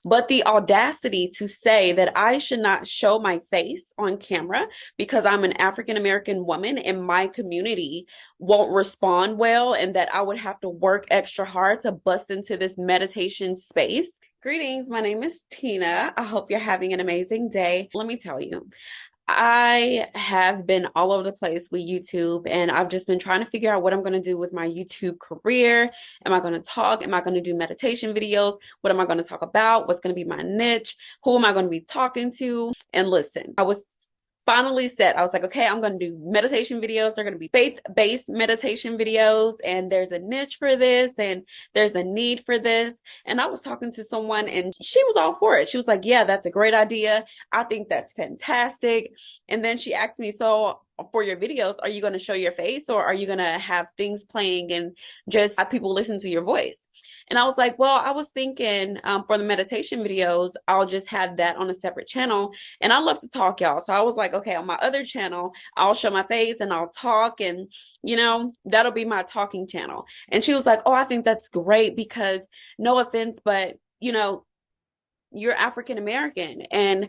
But the audacity to say that I should not show my face on camera because I'm an African American woman and my community won't respond well, and that I would have to work extra hard to bust into this meditation space. Greetings, my name is Tina. I hope you're having an amazing day. Let me tell you, I have been all over the place with YouTube, and I've just been trying to figure out what I'm going to do with my YouTube career. Am I going to talk? Am I going to do meditation videos? What am I going to talk about? What's going to be my niche? Who am I going to be talking to? And listen, I was finally set. I was like, okay, I'm going to do meditation videos. They're going to be faith-based meditation videos, and there's a niche for this, and there's a need for this. And I was talking to someone, and she was all for it. She was like, yeah, that's a great idea. I think that's fantastic. And then she asked me, so for your videos, are you going to show your face, or are you going to have things playing and just have people listen to your voice? And I was like, well, I was thinking for the meditation videos, I'll just have that on a separate channel. And I love to talk, y'all. So I was like, okay, on my other channel, I'll show my face and I'll talk, and, that'll be my talking channel. And she was like, oh, I think that's great because, no offense, but, you're African American. And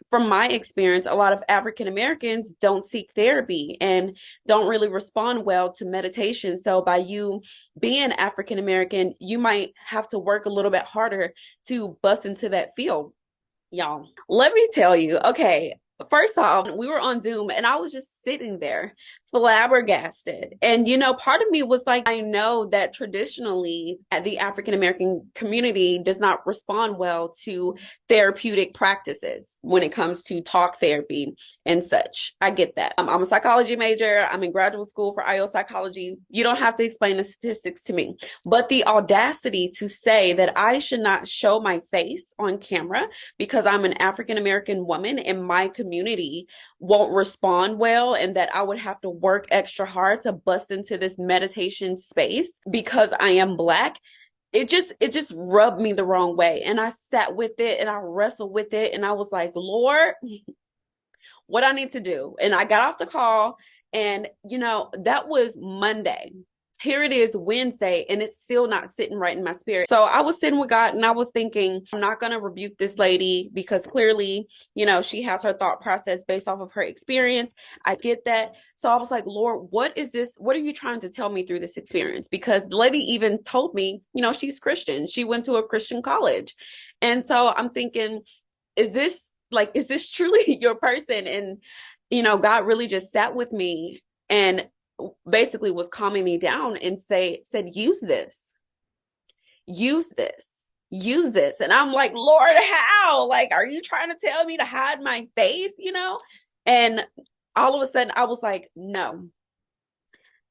from my experience, a lot of African Americans don't seek therapy and don't really respond well to meditation. So by you being African American, you might have to work a little bit harder to bust into that field. Y'all, let me tell you, okay, first off, we were on Zoom and I was just sitting there flabbergasted. And, part of me was like, I know that traditionally the African American community does not respond well to therapeutic practices when it comes to talk therapy and such. I get that. I'm a psychology major. I'm in graduate school for IO psychology. You don't have to explain the statistics to me. But the audacity to say that I should not show my face on camera because I'm an African American woman and my community won't respond well, and that I would have to work extra hard to bust into this meditation space because I am Black. It just rubbed me the wrong way. And I sat with it and I wrestled with it, and I was like, Lord, what I need to do. And I got off the call, and that was Monday. Here it is Wednesday, and it's still not sitting right in my spirit. So I was sitting with God and I was thinking, I'm not going to rebuke this lady because clearly, she has her thought process based off of her experience. I get that. So I was like, Lord, what is this? What are you trying to tell me through this experience? Because the lady even told me, she's Christian. She went to a Christian college. And so I'm thinking, is this truly your person? And, God really just sat with me and basically was calming me down and said, use this, use this, use this. And I'm like, Lord, how? Like, are you trying to tell me to hide my face, And all of a sudden I was like, no,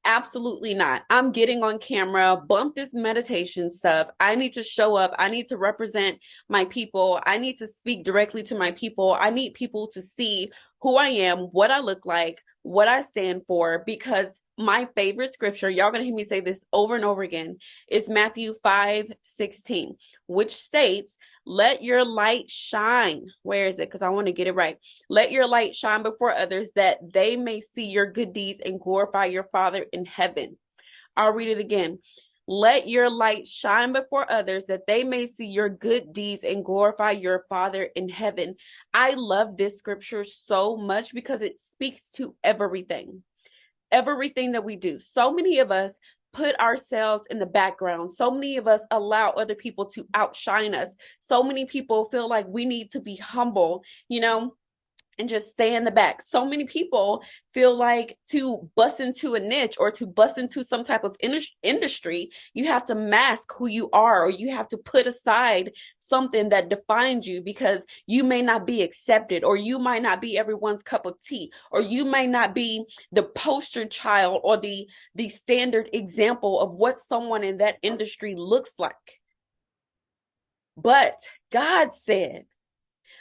absolutely not. I'm getting on camera, bump this meditation stuff. I need to show up. I need to represent my people. I need to speak directly to my people. I need people to see who I am, what I look like, what I stand for, because my favorite scripture, y'all gonna hear me say this over and over again, is Matthew 5:16, which states, let your light shine. Where is it? Because I want to get it right. Let your light shine before others that they may see your good deeds and glorify your Father in heaven. I'll read it again. Let your light shine before others that they may see your good deeds and glorify your Father in heaven. I love this scripture so much because it speaks to everything that we do. So many of us put ourselves in the background. So many of us allow other people to outshine us. So many people feel like we need to be humble, and just stay in the back. So many people feel like to bust into a niche or to bust into some type of industry, you have to mask who you are, or you have to put aside something that defines you because you may not be accepted, or you might not be everyone's cup of tea, or you may not be the poster child or the standard example of what someone in that industry looks like. But God said,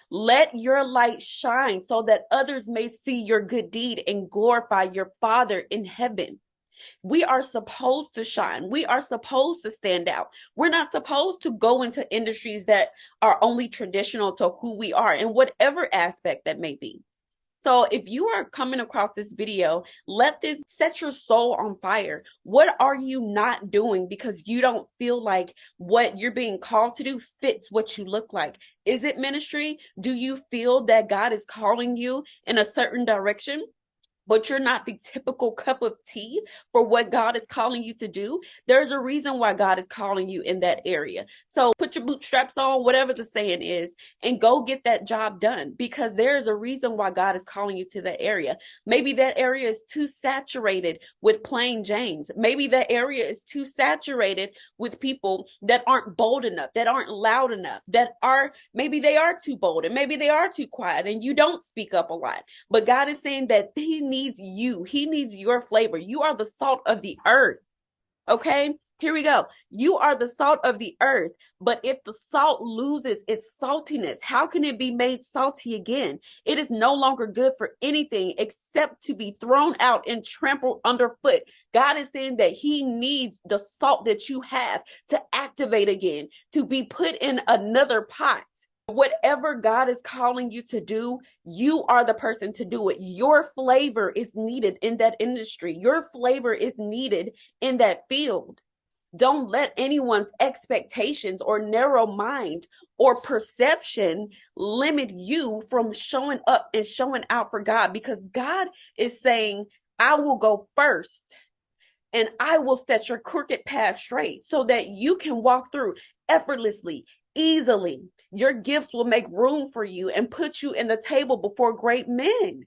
let your light shine so that others may see your good deed and glorify your Father in heaven. We are supposed to shine. We are supposed to stand out. We're not supposed to go into industries that are only traditional to who we are in whatever aspect that may be. So if you are coming across this video, let this set your soul on fire. What are you not doing because you don't feel like what you're being called to do fits what you look like? Is it ministry? Do you feel that God is calling you in a certain direction, but you're not the typical cup of tea for what God is calling you to do? There's a reason why God is calling you in that area. So put your bootstraps on, whatever the saying is, and go get that job done, because there's a reason why God is calling you to that area. Maybe that area is too saturated with plain Janes. Maybe that area is too saturated with people that aren't bold enough, that aren't loud enough, maybe they are too bold, and maybe they are too quiet, and you don't speak up a lot. But God is saying that He needs you. He needs your flavor. You are the salt of the earth. Okay? Here we go. You are the salt of the earth. But if the salt loses its saltiness, how can it be made salty again? It is no longer good for anything except to be thrown out and trampled underfoot. God is saying that He needs the salt that you have to activate again, to be put in another pot. Whatever God is calling you to do, you are the person to do it. Your flavor is needed in that industry. Your flavor is needed in that field. Don't let anyone's expectations or narrow mind or perception limit you from showing up and showing out for God, because God is saying, I will go first and I will set your crooked path straight so that you can walk through effortlessly, easily. Your gifts will make room for you and put you in the table before great men.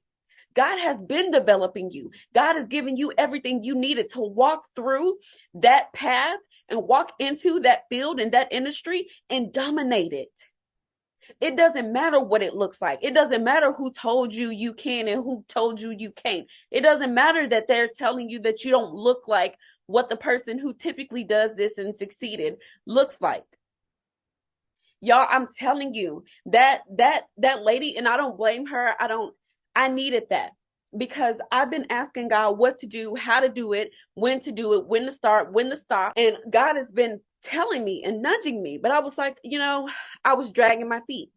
God has been developing you. God has given you everything you needed to walk through that path and walk into that field and that industry and dominate it. It doesn't matter what it looks like. It doesn't matter who told you you can and who told you you can't. It doesn't matter that they're telling you that you don't look like what the person who typically does this and succeeded looks like. Y'all, I'm telling you, that lady, and I don't blame her. I needed that, because I've been asking God what to do, how to do it, when to start, when to stop. And God has been telling me and nudging me, but I was like, I was dragging my feet.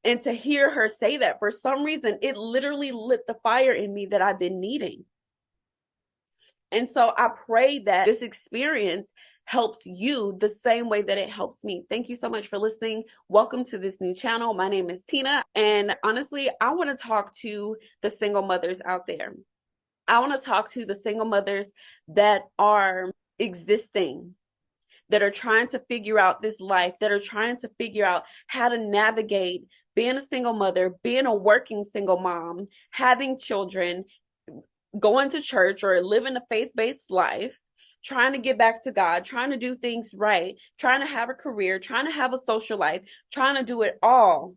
And to hear her say that, for some reason, it literally lit the fire in me that I've been needing. And so I pray that this experience helps you the same way that it helps me. Thank you so much for listening. Welcome to this new channel. My name is Tina. And honestly, I want to talk to the single mothers out there. I want to talk to the single mothers that are existing, that are trying to figure out this life, that are trying to figure out how to navigate being a single mother, being a working single mom, having children, going to church or living a faith-based life, trying to get back to God, trying to do things right, trying to have a career, trying to have a social life, trying to do it all,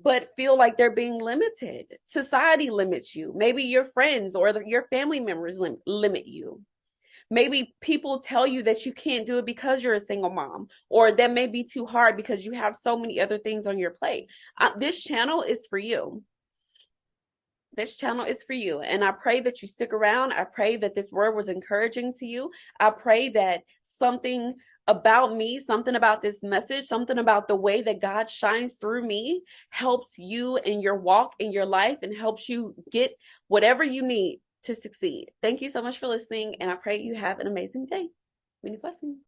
but feel like they're being limited. Society limits you. Maybe your friends or your family members limit you. Maybe people tell you that you can't do it because you're a single mom, or that may be too hard because you have so many other things on your plate. This channel is for you. This channel is for you. And I pray that you stick around. I pray that this word was encouraging to you. I pray that something about me, something about this message, something about the way that God shines through me helps you in your walk, in your life, and helps you get whatever you need to succeed. Thank you so much for listening, and I pray you have an amazing day. Many blessings.